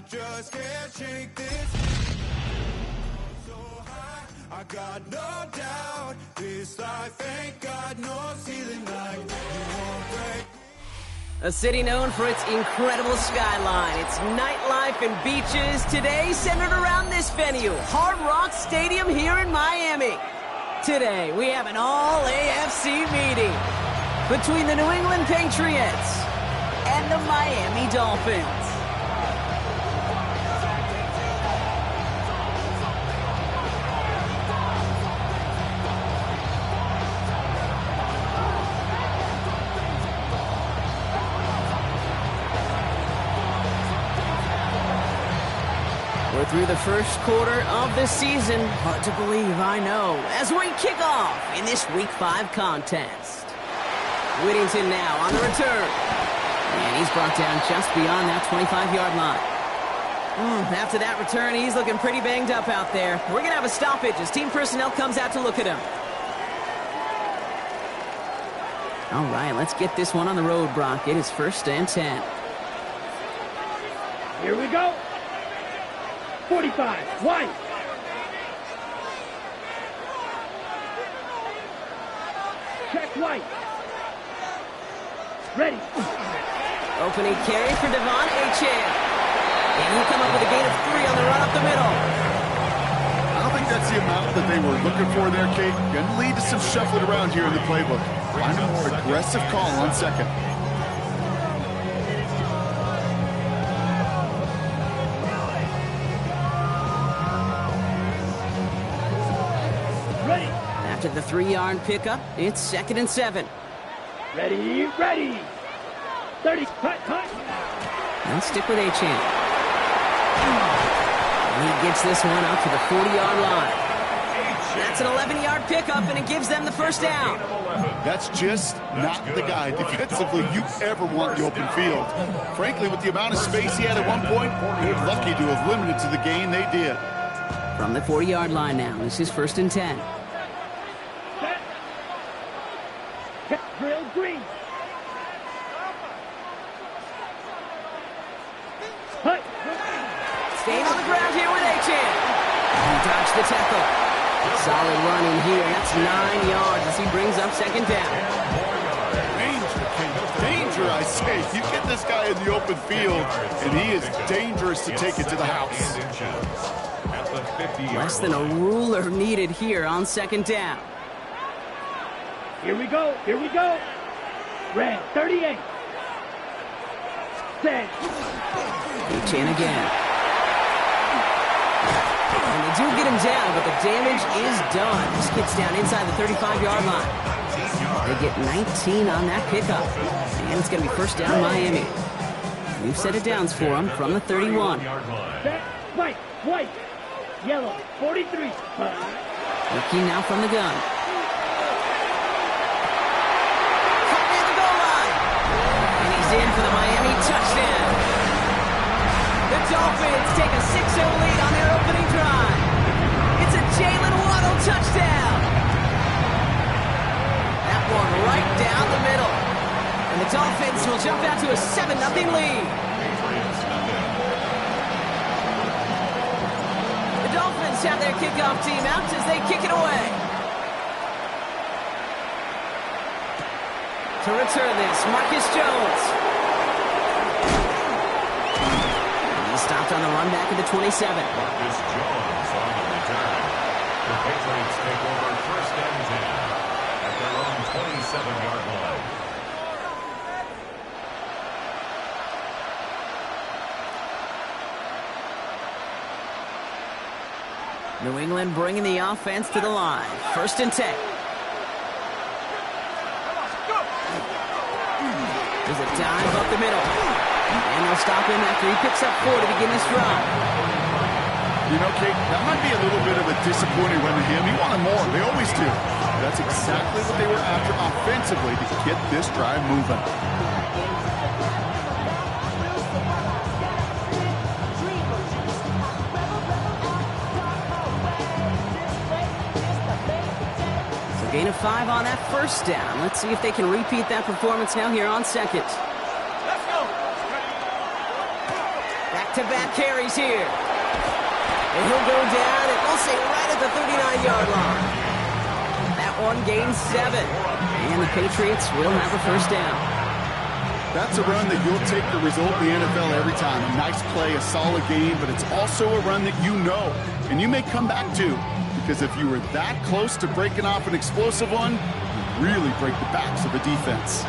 just can't shake this. So high, I got no doubt. This life ain't got no ceiling like you won't break. A city known for its incredible skyline, its nightlife and beaches, today centered around this venue, Hard Rock Stadium here in Miami. Today, we have an all-AFC meeting between the New England Patriots and the Miami Dolphins. We're through the first quarter of the season. Hard to believe, I know, as we kick off in this Week 5 contest. Whittington now on the return. And he's brought down just beyond that 25-yard line. After that return, he's looking pretty banged up out there. We're going to have a stoppage as team personnel comes out to look at him. All right, let's get this one on the road, Brock. It is 1st and 10. Here we go. 45, White. Check White. Ready. Opening carry for Devon Achane. And he'll come up with a gain of 3 on the run up the middle. I don't think that's the amount that they were looking for there, Kate. Going to lead to some shuffling around here in the playbook. Find a more aggressive call on second. After the 3-yard pickup, it's 2nd and 7. Ready, ready. 30, cut. And stick with Achane. And he gets this one up to the 40-yard line. That's an 11-yard pickup, and it gives them the first down. That's just not the guy defensively you ever want in the open field. Frankly, with the amount of space he had at one point, they're lucky to have limited to the gain they did. From the 40-yard line now, this is 1st and 10. Drill green. Hut. Staying on the ground here with Achane. He dodged the tackle. Solid run in here. That's 9 yards as he brings up 2nd down. Danger, I say. You get this guy in the open field, and he is dangerous to take it to the house. Less than a ruler needed here on 2nd down. Here we go. Red, 38. Set. Achane again. And they do get him down, but the damage is done. This gets down inside the 35-yard line. They get 19 on that pickup. And it's going to be 1st down Miami. New set of downs for them from the 31. Set, white, yellow, 43. Looking now from the gun. In for the Miami touchdown. The Dolphins take a 6-0 lead on their opening drive. It's a Jalen Waddle touchdown. That one right down the middle. And the Dolphins will jump out to a 7-0 lead. The Dolphins have their kickoff team out as they kick it away. To return this, Marcus Jones. He's stopped on the run back at the 27. Marcus Jones on the return. The Patriots take over 1st and 10 at their own 27-yard line. New England bringing the offense to the line. 1st and 10. There's a dive up the middle. And they'll stop him after he picks up 4 to begin this drive. You know, Kate, that might be a little bit of a disappointing run to him. He wanted more. They always do. That's exactly what they were after offensively to get this drive moving. So gain of 5 on that 1st down. Let's see if they can repeat that performance now here on 2nd. Back-to-back carries here. And he'll go down, and we'll say right at the 39-yard line. That one gains 7. And the Patriots will have a first down. That's a run that you'll take the result in the NFL every time. A nice play, a solid game, but it's also a run that you know, and you may come back to. Because if you were that close to breaking off an explosive one, you really break the backs of a defense.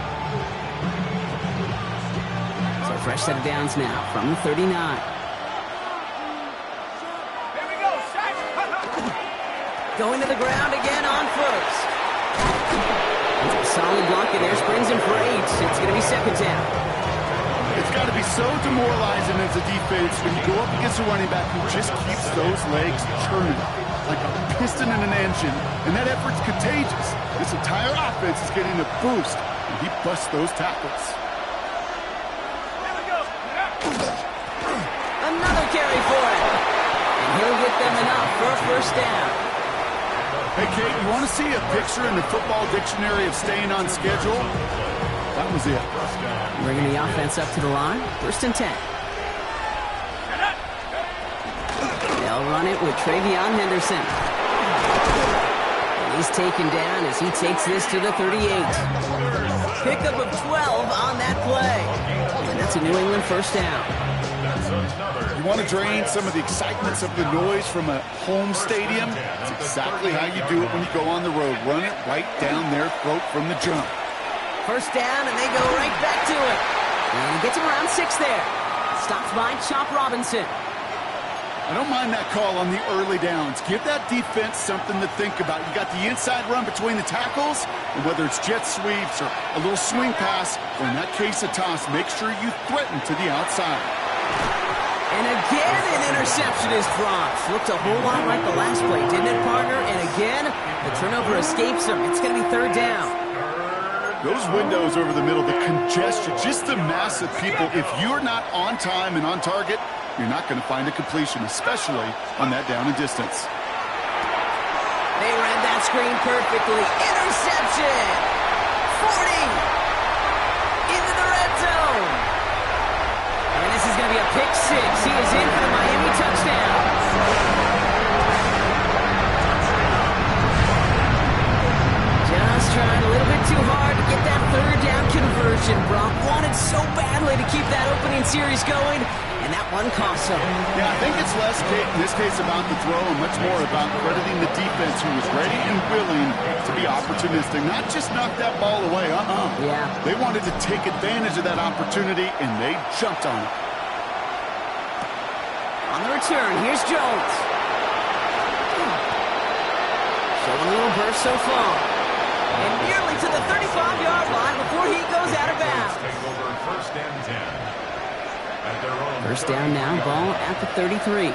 So a fresh set of downs now from the 39. Going to the ground again on first. Solid block in there, springs him for 8. It's going to be second down. It's got to be so demoralizing as a defense when you go up against a running back who just keeps those legs churning like a piston in an engine, and that effort's contagious. This entire offense is getting a boost, and he busts those tackles. Another carry for it, and he'll get them enough for a first down. Hey, Kate, you want to see a picture in the football dictionary of staying on schedule? That was it. Bringing the offense up to the line. First and 10. They'll run it with Travion Henderson. And he's taken down as he takes this to the 38. Pickup of 12 on that play. And that's a New England first down. You want to drain some of the excitement, some of the noise from a home stadium? It's exactly how you do it when you go on the road. Run it right down their throat from the jump. First down, and they go right back to it. And he gets him around 6 there. Stops by Chop Robinson. I don't mind that call on the early downs. Give that defense something to think about. You got the inside run between the tackles, and whether it's jet sweeps or a little swing pass, or in that case a toss, make sure you threaten to the outside. And again, an interception is dropped. Looked a whole lot like the last play, didn't it, partner? And again, the turnover escapes him. It's going to be third down. Those windows over the middle, the congestion, just the mass of people. If you're not on time and on target, you're not going to find a completion, especially on that down and distance. They read that screen perfectly. Interception! 40! Into the red zone! And this is going to be a pick 6. He is in for the Miami touchdown. Just trying a little bit too hard to get that third down conversion. Brock wanted so badly to keep that opening series going, and that one cost him. Yeah, I think it's less, in this case, about the throw and much more about crediting the defense who was ready and willing to be opportunistic, not just knock that ball away. Yeah. They wanted to take advantage of that opportunity, and they jumped on it. On the return, here's Jones. Showing a little burst so far. And nearly to the 35-yard line before he goes out of bounds. First and 10. At their own First down now, ball at the 33.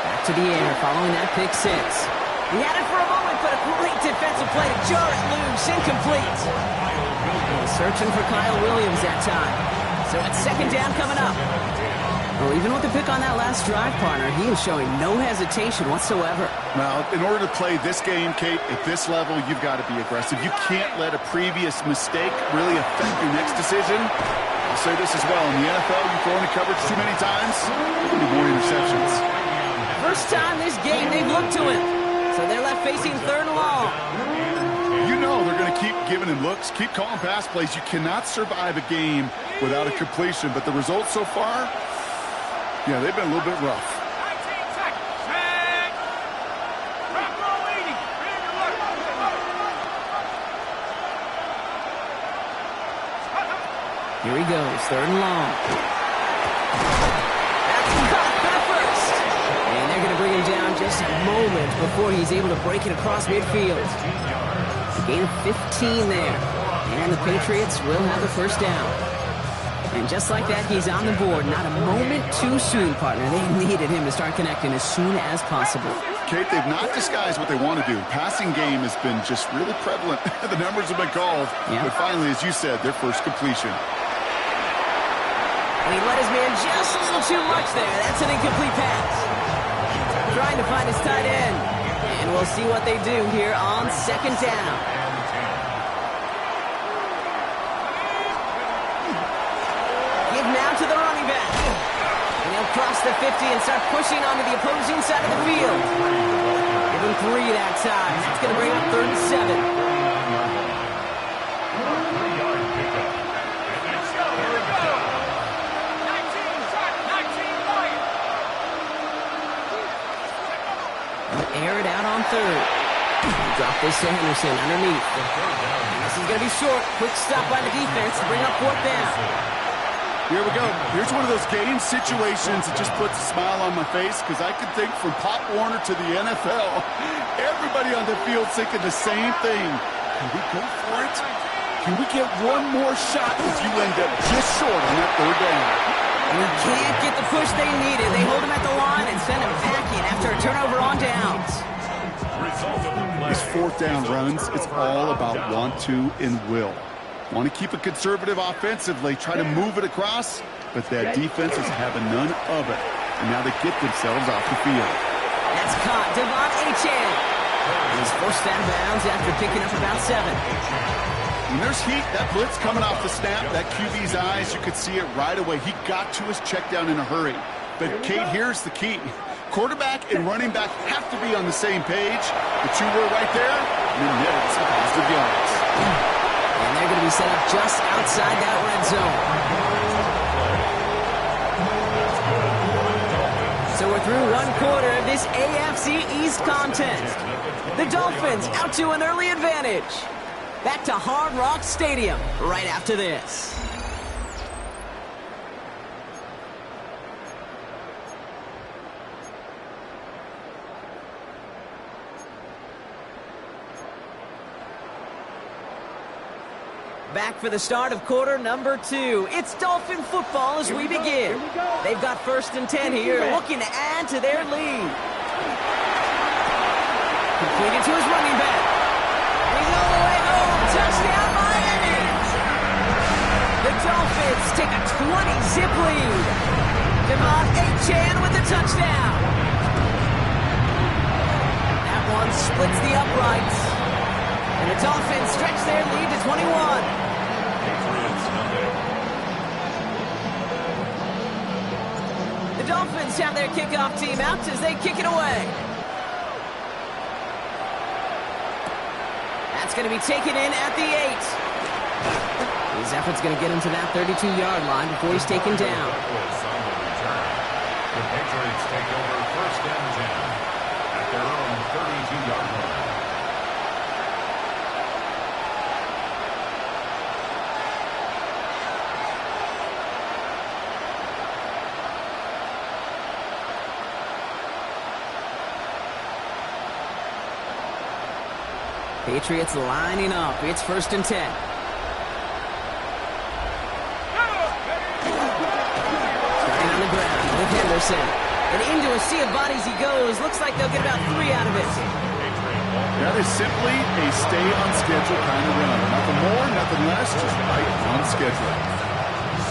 Back to the air, following that pick 6. He had it for a moment, but a great defensive play to jar it loose, incomplete. And searching for Kyle Williams that time. So it's second down coming up. Well, even with the pick on that last drive, partner, he is showing no hesitation whatsoever. Now, in order to play this game, Kate, at this level, you've got to be aggressive. You can't let a previous mistake really affect your next decision. I'll say this as well. In the NFL, you throw into coverage too many times, there can be more interceptions. First time this game they've looked to him. So they're left facing third and long. You know they're going to keep giving him looks, keep calling pass plays. You cannot survive a game without a completion. But the results so far, yeah, they've been a little bit rough. Here he goes, third and long. That's caught for the first. And they're going to bring him down just a moment before he's able to break it across midfield. A gain of 15 there. And the Patriots will have the first down. And just like that, he's on the board. Not a moment too soon, partner. They needed him to start connecting as soon as possible. Kate, they've not disguised what they want to do. Passing game has been just really prevalent. The numbers have been called. Yeah. But finally, as you said, their first completion. And he let his man just a little too much there. That's an incomplete pass. Trying to find his tight end. And we'll see what they do here on second down. the 50 and start pushing onto the opposing side of the field. Give him 3 that time. That's going to bring up 3rd and 7. Air it out on 3rd. Drop this to Henderson underneath. This is going to be short. Quick stop by the defense to bring up 4th down. Here we go. Here's one of those game situations that just puts a smile on my face because I can think from Pop Warner to the NFL. Everybody on the field thinking the same thing. Can we go for it? Can we get one more shot if you end up just short on that 3rd down? And he can't get the push they needed. They hold him at the line and send him packing after a turnover on downs. These 4th down runs, it's all about want to and will. Want to keep it conservative offensively, try to move it across, but that defense is having none of it. And now they get themselves off the field. That's caught. Devon Achane. He's forced out of bounds after picking up about 7. When there's heat, that blitz coming off the snap, that QB's eyes, you could see it right away. He got to his check down in a hurry. But, Kate, here's the key. Quarterback and running back have to be on the same page. The 2 were right there, and then netted some positive yards. And they're going to be set up just outside that red zone. So we're through 1 quarter of this AFC East contest. The Dolphins out to an early advantage. Back to Hard Rock Stadium right after this. Back for the start of quarter number 2. It's Dolphin football as we begin. They've got 1st and 10 here, looking to add to their lead. Completed to his running back. He's all the way home. Touchdown, Miami! The Dolphins take a 20-zip lead. Devon Achane with the touchdown. That one splits the uprights. And the Dolphins stretch their lead to 21. The Dolphins have their kickoff team out as they kick it away. That's going to be taken in at the 8. His effort's going to get him to that 32-yard line before he's taken down. The Patriots take over 1st and 10 at their own 32-yard line. Patriots lining up. It's 1st and 10. Starting on the ground with Henderson. And into a sea of bodies he goes. Looks like they'll get about 3 out of it. That is simply a stay on schedule kind of run. Nothing more, nothing less, just right on schedule.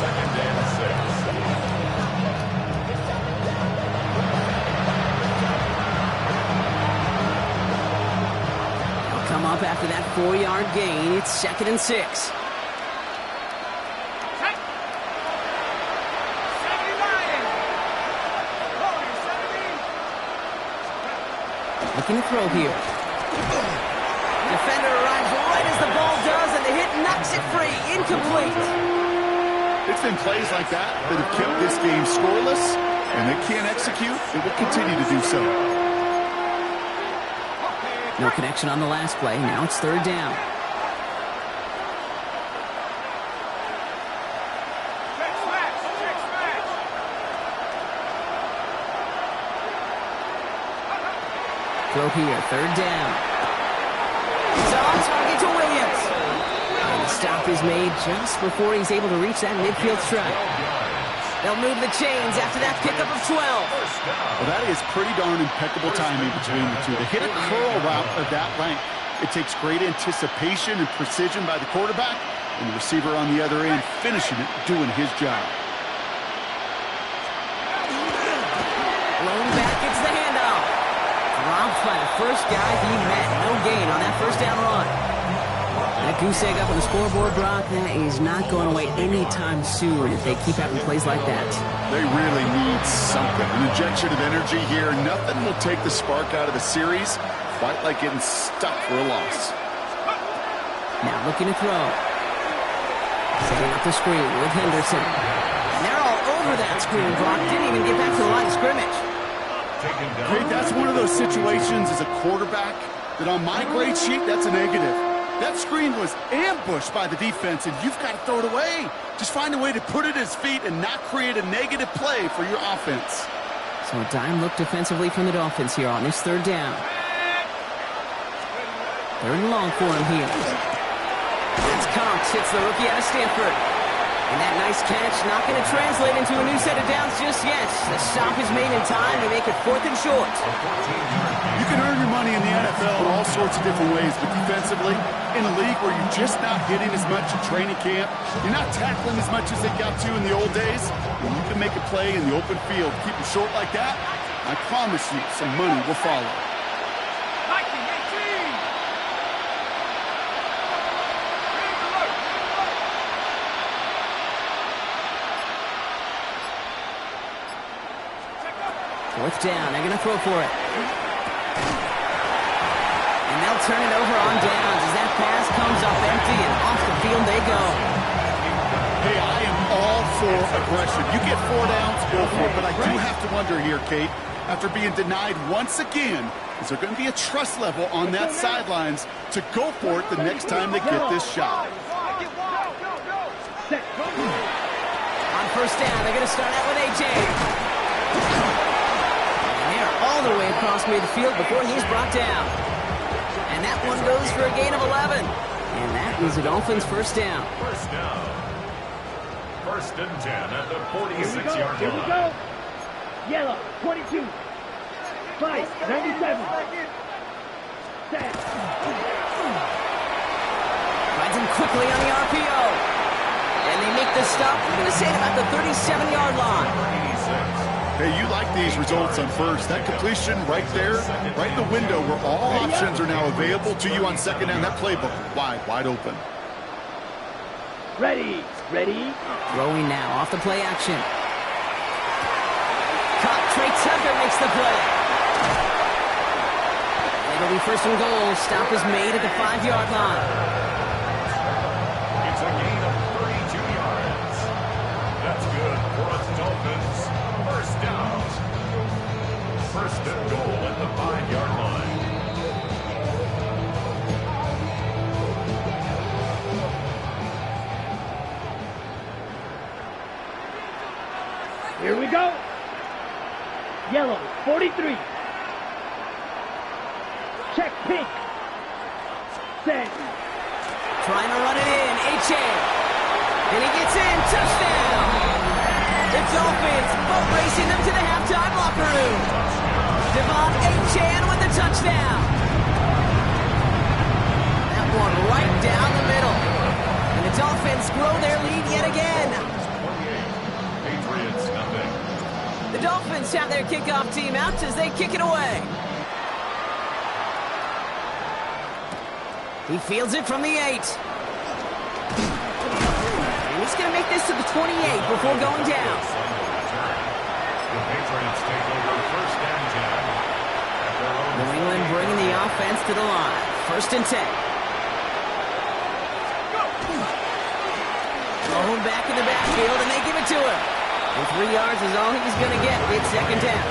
2nd and 6. Come up after that 4-yard gain. It's 2nd and 6. Looking to throw here. Defender arrives right as the ball does, and the hit knocks it free. Incomplete. It's been plays like that that have kept this game scoreless, and they can't execute. It will continue to do so. No connection on the last play. Now it's 3rd down. Throw here, 3rd down. It's on target to Williams. And the stop is made just before he's able to reach that midfield strike. They'll move the chains after that pickup of 12. Well, that is pretty darn impeccable timing between the two. To hit a curl route of that length, it takes great anticipation and precision by the quarterback, and the receiver on the other end finishing it, doing his job. Blown back, it's the handoff. Dropped by the first guy he met. No gain on that 1st down run. And a that goose egg up on the scoreboard, Brock, that is not going away anytime soon if they keep having plays like that. They really need something. An injection of energy here. Nothing will take the spark out of the series quite like getting stuck for a loss. Now looking to throw. Setting up the screen with Henderson. And they're all over that screen, Brock. Didn't even get back to the line of scrimmage. Hey, that's one of those situations as a quarterback that on my grade sheet, that's a negative. That screen was ambushed by the defense, and you've got to throw it away. Just find a way to put it at his feet and not create a negative play for your offense. So a dime look defensively from the Dolphins here on this third down. Third and long for him here. That's Cox, hits the rookie out of Stanford. And that nice catch not going to translate into a new set of downs just yet. The stop is made in time to make it 4th and short. You can earn your money in the NFL in all sorts of different ways, but defensively, in a league where you're just not hitting as much at training camp, you're not tackling as much as they got to in the old days, when you can make a play in the open field, keep it short like that, I promise you some money will follow. Fourth down, they're going to throw for it. And they'll turn it over on downs as that pass comes up empty and off the field they go. Hey, I am all for aggression. You get 4 downs, go for it. But I do have to wonder here, Kate, after being denied once again, is there going to be a trust level on that sidelines to go for it the next time they get this shot? On first down, they're going to start out with A.J. all the way across midfield before he's brought down. And that one goes for a gain of 11. And that is the Dolphins' first down. First down. 1st and 10 at the 46-yard line. Here we go. Yellow, 22. 5, 97. Set. Finds him quickly on the RPO. And they make the stop. I'm going to say it about the 37-yard line. 86. Hey, you like these results on first. That completion right there, right in the window where all options are now available to you on second down. That playbook wide open. Ready. Throwing now off the play action. Caught. Trey Tucker makes the play. It'll be 1st and goal. Stop is made at the 5-yard line. It's a gain of 32 yards. That's good for us Dolphins. First down. 1st and goal at the 5-yard line. Here we go. Yellow, 43. Check pink. Set. Trying to run it in. H.A. And he gets in. Touchdown. The Dolphins boat racing them to the halftime locker room. Devon Achane with the touchdown. That one right down the middle. And the Dolphins grow their lead yet again. Patriots nothing. The Dolphins have their kickoff team out as they kick it away. He fields it from the 8. And he's going to make this to the 28 before going down. The Patriots take over 1st and 10. New England bringing the offense to the line. 1st and 10. Thrown back in the backfield, and they give it to him. And 3 yards is all he's going to get with 2nd down.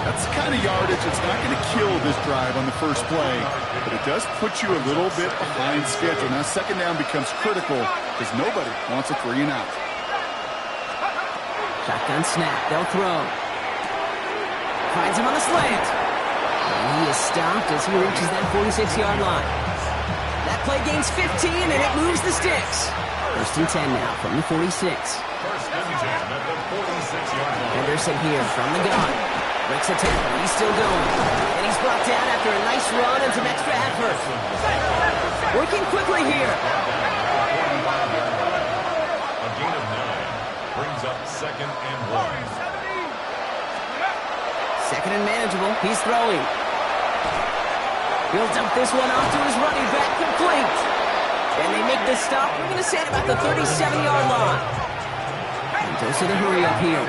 That's the kind of yardage that's not going to kill this drive on the first play, but it does put you a little bit behind schedule. Now 2nd down becomes critical because nobody wants a 3 and out. Shotgun snap. They'll throw. Finds him on the slant. And he is stopped as he reaches that 46-yard line. That play gains 15, and it moves the sticks. 1st and 10 now from the 46. 1st and 10 at the 46-yard line. Henderson here from the gun. Breaks a tackle. He's still going. And he's brought down after a nice run and some extra effort. Working quickly here. A gain of 9 brings up 2nd and 1. 2nd and manageable. He's throwing. He'll dump this one off to his running back, complete. this stop. We're going to say at about the 37-yard line. And goes to the hurry up here.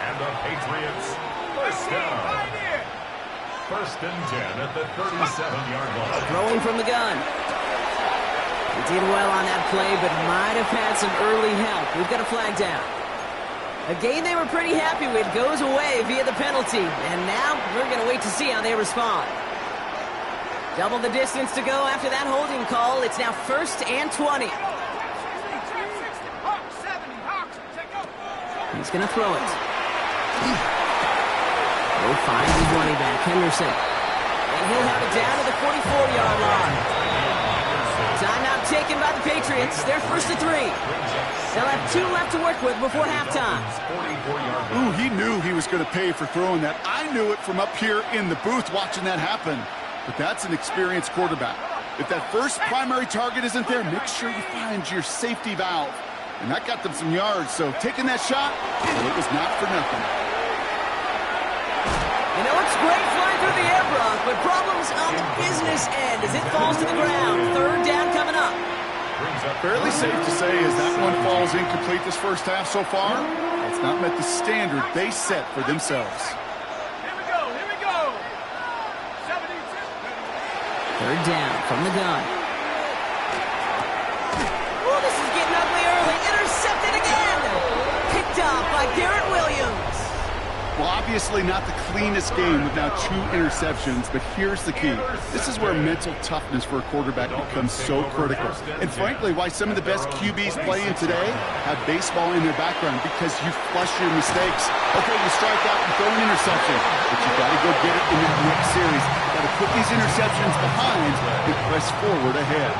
And the Patriots, first down. First and 10 at the 37-yard line. Throwing from the gun. He did well on that play, but might have had some early help. We've got a flag down. A game they were pretty happy with goes away via the penalty. And now we're going to wait to see how they respond. Double the distance to go after that holding call. It's now first and 20. He's going to throw it. He'll find his running back, Henderson. And he'll have it down to the 44-yard line. Timeout taken by the Patriots. They're first to 3. They'll have 2 left to work with before halftime. Ooh, he knew he was going to pay for throwing that. I knew it from up here in the booth watching that happen. But that's an experienced quarterback. If that first primary target isn't there, make sure you find your safety valve. And that got them some yards, so taking that shot, well, it was not for nothing. You know, it's great flying through the air, Brock, but problems on the business end as it falls to the ground. Third down coming up. Fairly safe to say as that one falls incomplete this first half so far, it's not met the standard they set for themselves. Here we go. 72. Third down from the gun. Oh, this is getting ugly early. Intercepted again. Picked up by Garrett Williams. Well, obviously not the cleanest game with now 2 interceptions, but here's the key. This is where mental toughness for a quarterback becomes so critical. And frankly, why some of the best QBs playing today have baseball in their background, because you flush your mistakes. Okay, you strike out and throw an interception, but you got to go get it in the next series. Got to put these interceptions behind and press forward ahead.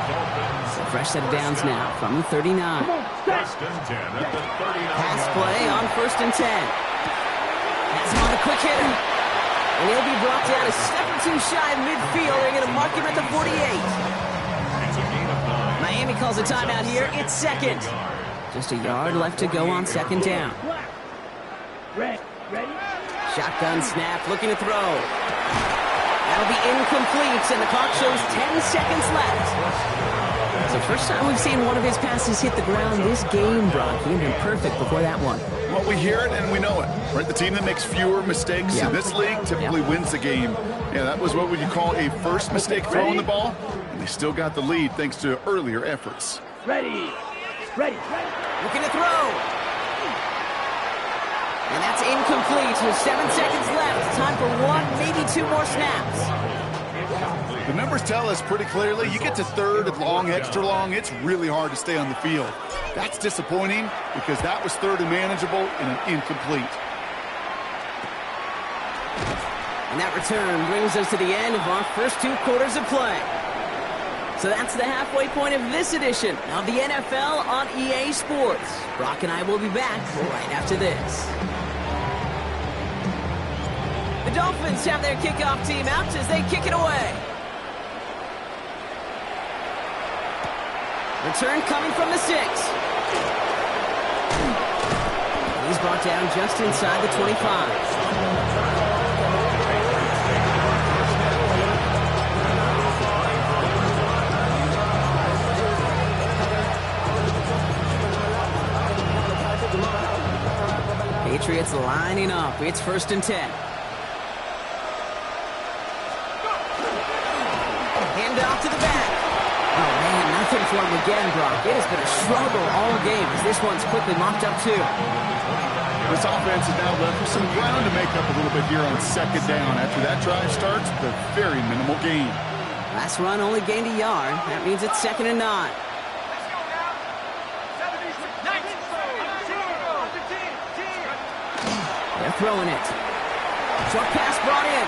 So fresh set of downs now from the 39. First and 10 at the 39. Pass play on first and 10. Has him on the quick hitter. And he'll be brought down a step or 2 shy of midfield. They're going to mark him at the 48. It's a gain of 9. Miami calls a timeout here. It's second. Just a yard left to go on second down. Ready? Shotgun snap, looking to throw. That'll be incomplete, and the clock shows 10 seconds left. It's the first time we've seen one of his passes hit the ground this game, Brock. He had been perfect before that one. Well, we hear it and we know it, right? The team that makes fewer mistakes in this league typically wins the game. Yeah, that was what would you call a first mistake throwing the ball, and they still got the lead thanks to earlier efforts. Ready. Looking to throw. And that's incomplete. There's 7 seconds left. Time for 1, maybe 2 more snaps. The numbers tell us pretty clearly, you get to third and long, extra long, it's really hard to stay on the field. That's disappointing because that was third and manageable and an incomplete. And that return brings us to the end of our first 2 quarters of play. So that's the halfway point of this edition of the NFL on EA Sports. Brock and I will be back right after this. The Dolphins have their kickoff team out as they kick it away. Return coming from the 6. He's brought down just inside the 25. Patriots lining up. It's first and 10. Hand off to the back. Oh, man, nothing for him again, Brock. It has been a struggle all game as this one's quickly mopped up, too. This offense is now left with some ground to make up a little bit here on second down. After that drive starts, the very minimal gain. Last run only gained a yard. That means it's second and 9. They're throwing it. Short pass brought in.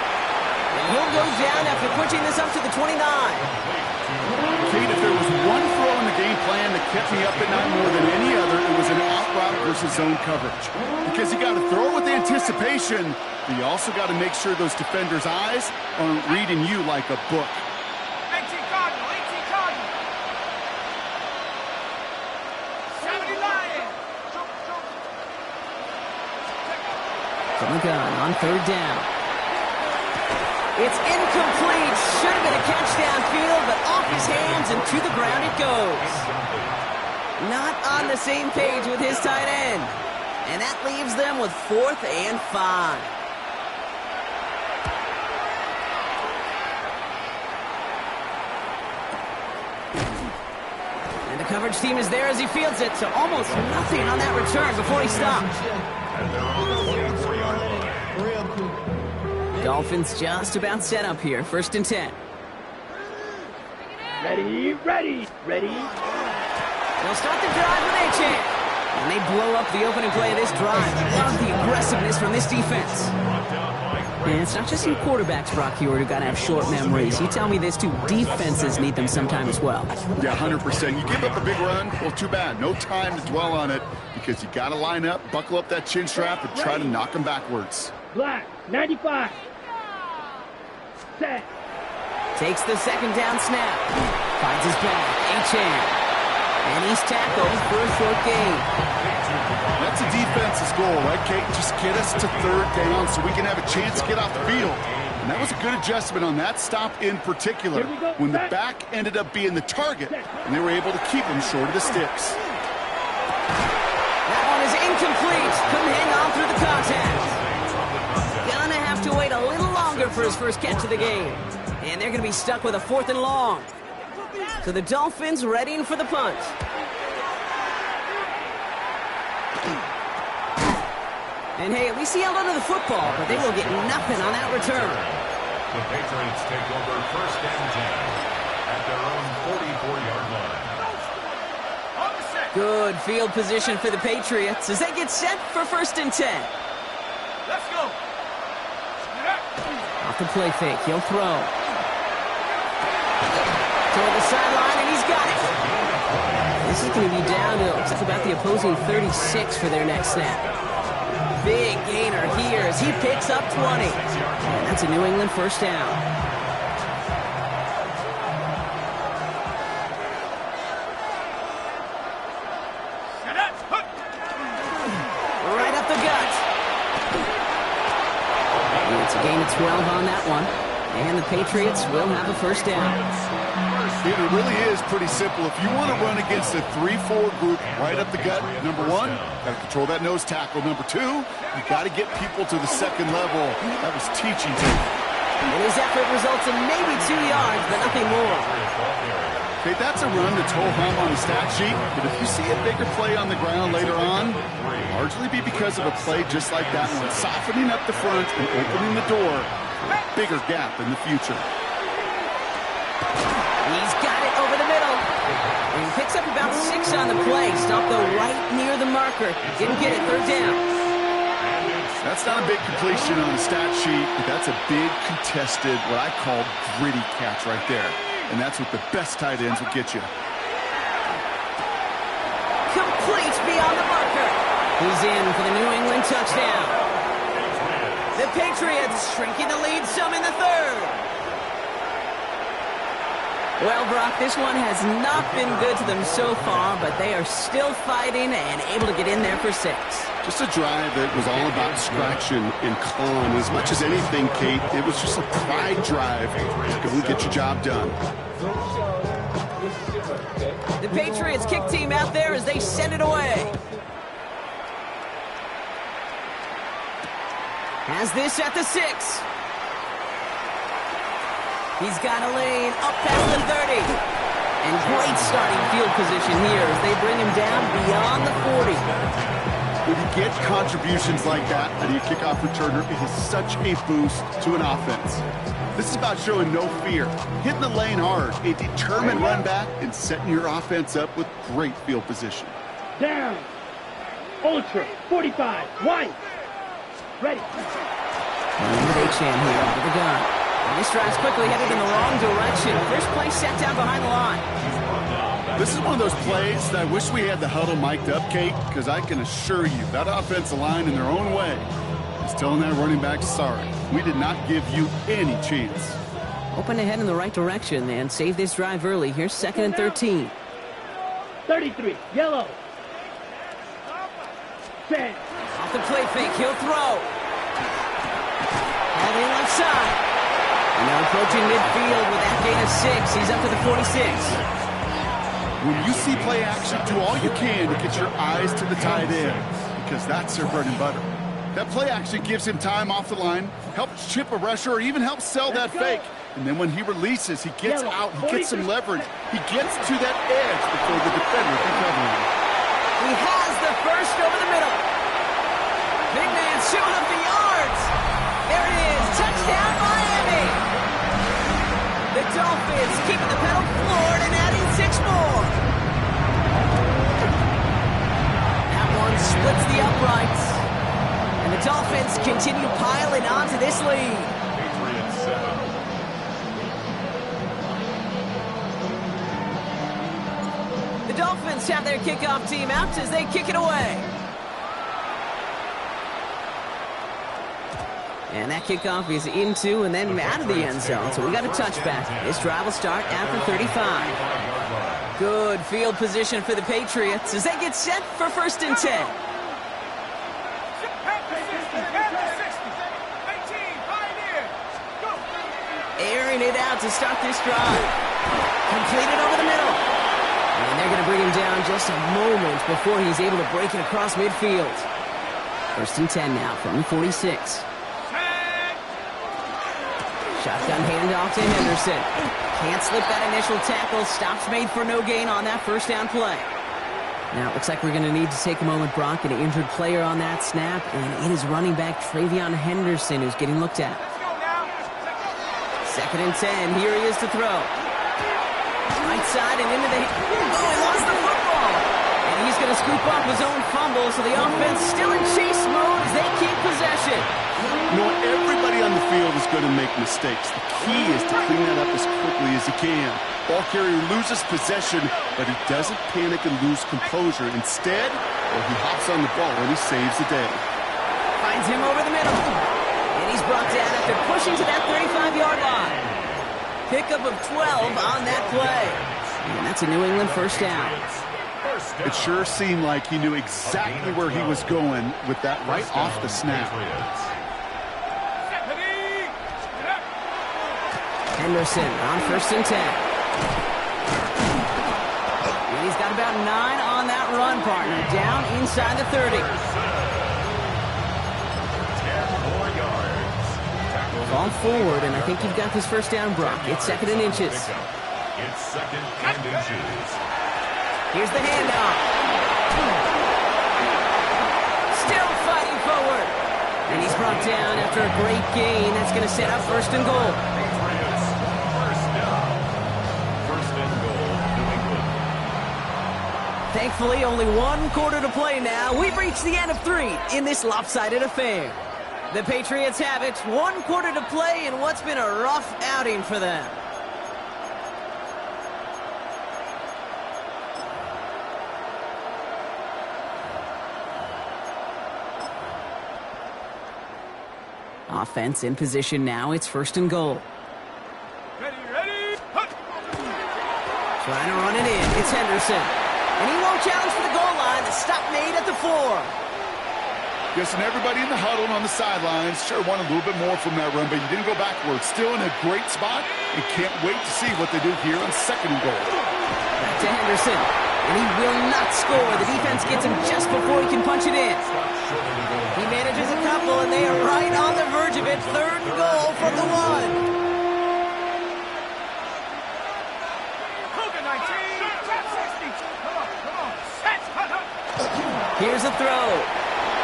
And he'll go down after pushing this up to the 29. Kate, if there was one throw in the game plan that kept me up at night more than any other, it was an out route versus zone coverage. Because you got to throw with anticipation, but you also got to make sure those defenders' eyes aren't reading you like a book. 18 Cardinal. 70 Lion. From the gun on third down. It's incomplete. Should have been a catch downfield, but off his hands yards, and to the ground it goes. Not on the same page with his tight end. And that leaves them with 4th and 5. And the coverage team is there as he fields it, so almost nothing on that return before he stops. And they're on the 44-yard line. Dolphins just about set up here. 1st and 10. Ready, ready, ready. They'll start the drive with A-Chan. And they blow up the opening play of this drive. Love the aggressiveness from this defense. And it's not just you quarterbacks, Brock Hewitt, who got to have short memories. You tell me this too, defenses need them sometime as well. Yeah, 100%. You give up a big run, well, too bad. No time to dwell on it because you got to line up, buckle up that chin strap, and try to knock them backwards. Black, 95. Set. Takes the 2nd down snap. Finds his back. A-Chan. And he's tackled for a short gain. That's a defense's goal, right, Kate? Just get us to 3rd down so we can have a chance to get off the field. And that was a good adjustment on that stop in particular, when the back ended up being the target, and they were able to keep him short of the sticks. That one is incomplete. Couldn't hang on through the contact. Gonna have to wait a little longer for his first catch of the game. And they're going to be stuck with a 4th and long. So the Dolphins readying for the punt. And hey, at least he held onto the football, but they will get nothing on that return. The Patriots take over 1st and 10 at their own 44-yard line. Good field position for the Patriots as they get set for 1st and 10. Let's go. Off the play fake, he'll throw. Toward the sideline, and he's got it. This is going to be down to about the opposing 36 for their next snap. Big gainer here as he picks up 20. And that's a New England 1st down. Right up the gut. And it's a gain of 12 on that one. And the Patriots will have a 1st down. It really is pretty simple. If you want to run against a 3-4 group right up the gut, number 1, got to control that nose tackle. Number 2, you got to get people to the 2nd level. That was teaching to him. And his effort results in maybe 2 yards, but nothing more. Okay, that's a run that's ho-hum on the stat sheet, but if you see a bigger play on the ground later on, it'll largely be because of a play just like that one, softening up the front and opening the door for a bigger gap in the future. He's got it over the middle. And he picks up about 6 on the play. Stopped though right near the marker. Didn't get it. 3rd down. That's not a big completion on the stat sheet, but that's a big contested, what I call gritty catch right there. And that's what the best tight ends will get you. Complete beyond the marker. He's in for the New England touchdown. The Patriots shrinking the lead some in the 3rd. Well, Brock, this one has not been good to them so far, but they are still fighting and able to get in there for 6. Just a drive that was all about distraction and calm. As much as anything, Kate, it was just a pride drive. Just go and get your job done. The Patriots kick team out there as they send it away. Has this at the 6. He's got a lane up past the 30. And great starting field position here as they bring him down beyond the 40. When you get contributions like that out of your kickoff returner, it is such a boost to an offense. This is about showing no fear, hitting the lane hard, a determined run back, and setting your offense up with great field position. Down. Ultra. 45. White. Ready. And with A-Chan here over the gun. And this drive's quickly headed in the wrong direction. First play set down behind the line. This is one of those plays that I wish we had the huddle mic'd up, Kate, because I can assure you that offensive line in their own way is telling that running back, sorry, we did not give you any chance. Open ahead in the right direction and save this drive early. Here's 2nd and 13. 33. Yellow. Set. Off the play fake, he'll throw. All the left side. And now approaching midfield with that gain of 6. He's up to the 46. When you see play action, do all you can to get your eyes to the tight end, because that's their bread and butter. That play action gives him time off the line, helps chip a rusher, or even helps sell that fake. And then when he releases, he gets out, he gets some leverage. He gets to that edge before the defender can cover him. He has the first over the middle. Big man showing up the yards. There it is. Touchdown, Miami. The Dolphins keeping the pedal floored and adding 6 more. That one splits the uprights. And the Dolphins continue piling onto this lead. Patriots 7. The Dolphins have their kickoff team out as they kick it away. And that kickoff is into and then out of the end zone. So we got a touchback. This drive will start after 35. Good field position for the Patriots as they get set for 1st and 10. Airing it out to start this drive. Completed over the middle. And they're going to bring him down just a moment before he's able to break it across midfield. 1st and 10 now from the 46. Shotgun handoff to Henderson. Can't slip that initial tackle. Stops made for no gain on that 1st down play. Now it looks like we're going to need to take a moment, Brock. An injured player on that snap, and it is running back Travion Henderson who's getting looked at. 2nd and 10. Here he is to throw. Right side and into the... Oh, he lost the football. And he's going to scoop up his own fumble, so the offense still in chase mode as they keep possession. You know, everybody on the field is going to make mistakes. The key is to clean that up as quickly as he can. Ball carrier loses possession, but he doesn't panic and lose composure. Instead, he hops on the ball and he saves the day. Finds him over the middle. And he's brought down after pushing to that 35-yard line. Pickup of 12 on that play. And that's a New England 1st down. It sure seemed like he knew exactly where he was going with that right off the snap. Henderson on 1st and 10. And he's got about 9 on that run, partner. Down inside the 30. 10 more yards. Ball forward, and I think you've got this 1st down, Brock. It's 2nd and inches. It's 2nd and inches. Here's the handoff. Still fighting forward. And he's brought down after a great gain. That's going to set up 1st and goal. Patriots, 1st down. 1st and goal, New England. Thankfully, only 1 quarter to play now. We've reached the end of 3 in this lopsided affair. The Patriots have it. 1 quarter to play in what's been a rough outing for them. Offense in position now. It's 1st and goal. Ready. Trying to run it in. It's Henderson. And he won't challenge for the goal line. The stop made at the 4. Guessing everybody in the huddle and on the sidelines sure wanted a little bit more from that run, but you didn't go backwards. Still in a great spot and can't wait to see what they do here on 2nd and goal. Back to Henderson. And he will not score. The defense gets him just before he can punch it in. He manages a couple, and they are right on the verge of it. 3rd goal from the 1. Here's a throw.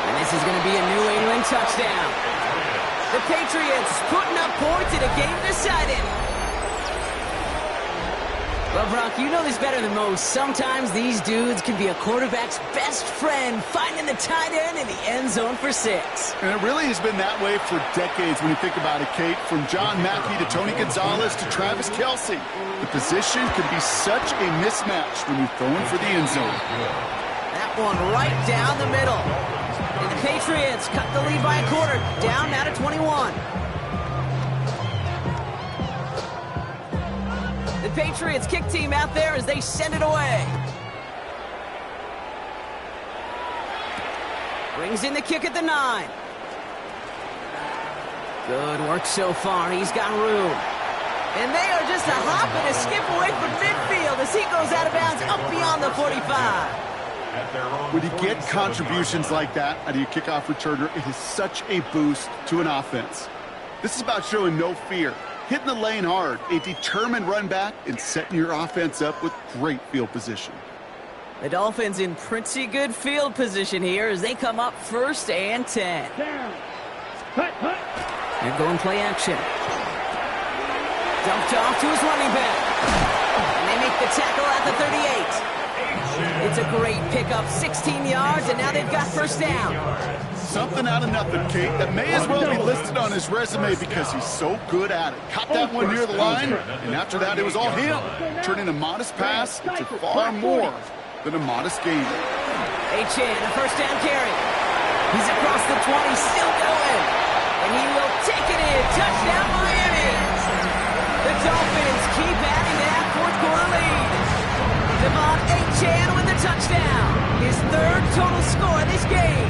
And this is going to be a New England touchdown. The Patriots putting up points in a game decided. Well, Brock, you know this better than most. Sometimes these dudes can be a quarterback's best friend, finding the tight end in the end zone for 6. And it really has been that way for decades when you think about it, Kate. From John Mackey to Tony Gonzalez to Travis Kelce. The position can be such a mismatch when you're throwing for the end zone. That one right down the middle. And the Patriots cut the lead by a quarter. Down now to 21. The Patriots kick team out there as they send it away. Brings in the kick at the 9. Good work so far. He's got room. And they are just a hop and a skip away from midfield as he goes out of bounds out beyond the 45. When you get contributions like that out of your kickoff returner, it is such a boost to an offense. This is about showing no fear, hitting the lane hard, a determined run back, and setting your offense up with great field position. The Dolphins in pretty good field position here as they come up 1st and 10. They're going play action. Dumped off to his running back. And they make the tackle at the 38. It's a great pickup, 16 yards, and now they've got 1st down. Something out of nothing, Kate, that may as well be listed on his resume because he's so good at it. Caught that one near the line, and after that, it was all him, turning a modest pass into far more than a modest gain. Achane, a 1st down carry. He's across the 20, still going. And he will take it in. Touchdown, Miami. The Dolphins keep adding that 4th quarter lead. Devon Achane with the touchdown. His 3rd total score in this game.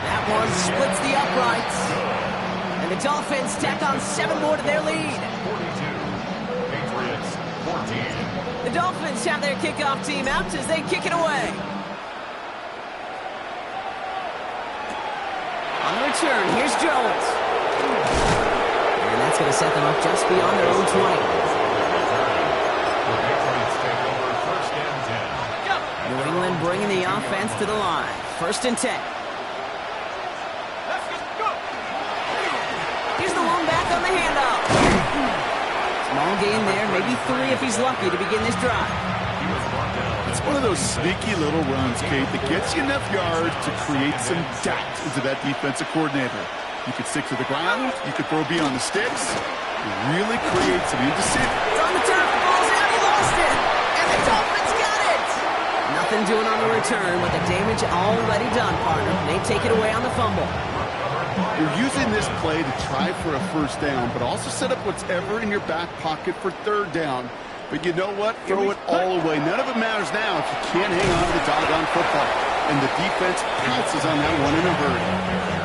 That one splits the uprights. And the Dolphins tack on 7 more to their lead. 42. Patriots 14. The Dolphins have their kickoff team out as they kick it away. On the return, here's Jones. And that's going to set them up just beyond their own 20. New England bringing the offense to the line. 1st and 10. Here's the one back on the handoff. Small gain there, maybe 3 if he's lucky to begin this drive. It's one of those sneaky little runs, Kate, that gets you enough yards to create some doubt into that defensive coordinator. You could stick to the ground, you could throw beyond the sticks, and really create some indecision. It's on the turf, ball's out, he lost it! And the Dolphins got it! Nothing doing on the return with the damage already done, partner. They take it away on the fumble. You're using this play to try for a 1st down, but also set up what's ever in your back pocket for 3rd down. But you know what? Throw it all away. None of it matters now if you can't hang on to the doggone football. And the defense pounces on that one in a hurry.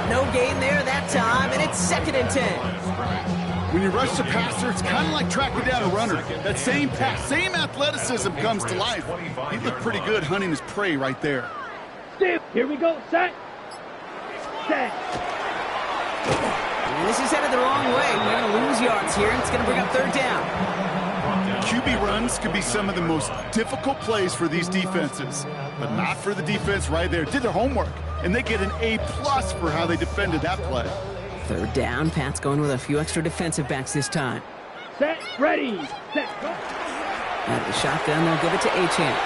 No gain there that time, and it's 2nd and 10. When you rush the passer, it's kind of like tracking down a runner. That same pass, same athleticism comes to life. He looked pretty good hunting his prey right there. Here we go. Set. And this is headed the wrong way. We're going to lose yards here, and it's going to bring up 3rd down. QB runs could be some of the most difficult plays for these defenses, but not for the defense right there. Did their homework, and they get an A+ for how they defended that play. 3rd down. Pat's going with a few extra defensive backs this time. Set. Ready. Set. Go. At the shotgun, they'll give it to Achane.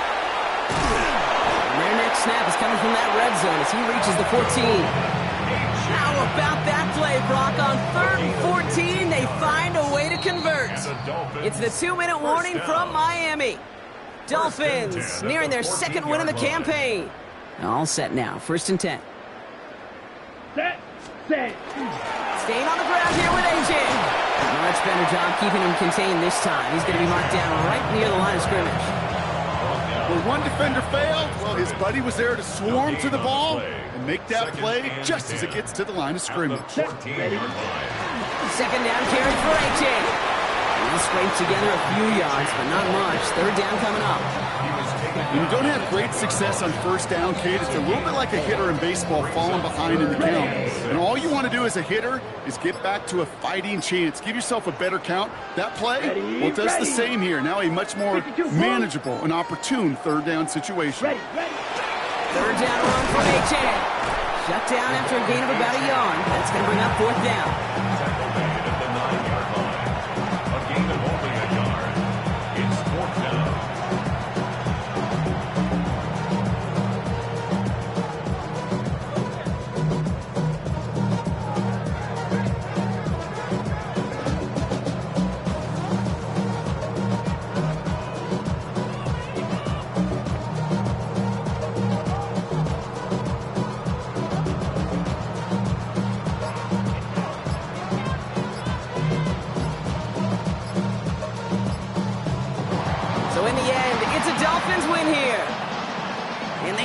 Their next snap is coming from that red zone as he reaches the 14. How about that play, Brock? On 3rd and 14, they find a way to convert. It's the 2-minute warning from Miami. Dolphins nearing their 2nd win of the campaign. All set now. 1st and 10. Set. Staying on the ground here with Achane. Much better job keeping him contained this time. He's going to be marked down right near the line of scrimmage. When one defender failed, well, his buddy was there to swarm to the ball and make that play just as it gets to the line of scrimmage. 2nd down carry for Achane. He'll scrape together a few yards, but not much. 3rd down coming up. When you don't have great success on 1st down, Kate, it's a little bit like a hitter in baseball falling behind in the count. And all you want to do as a hitter is get back to a fighting chance. Give yourself a better count. That play, well, it does the same here. Now a much more manageable and opportune 3rd down situation. 3rd down run for Achane. Shut down after a gain of about a yard. That's going to bring up 4th down.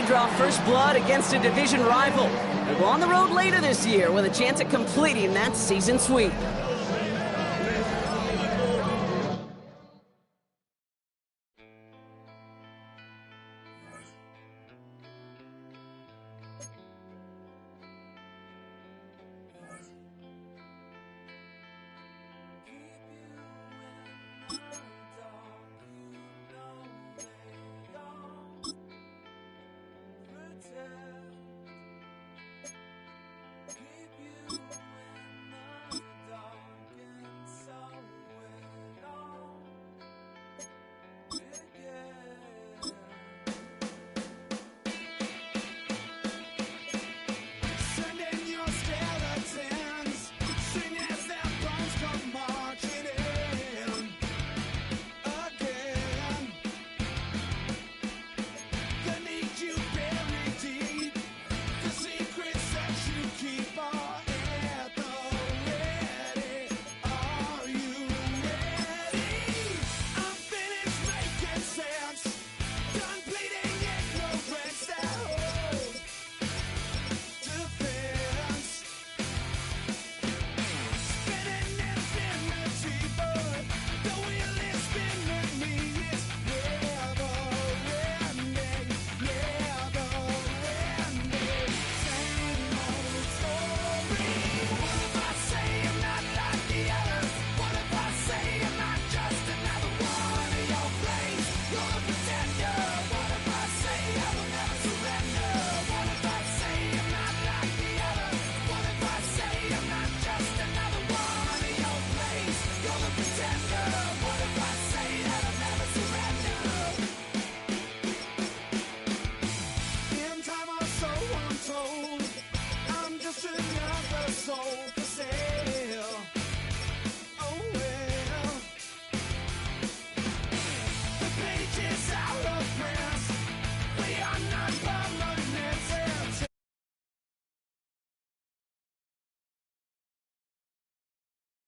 Draw first blood against a division rival. They go on the road later this year with a chance at completing that season sweep.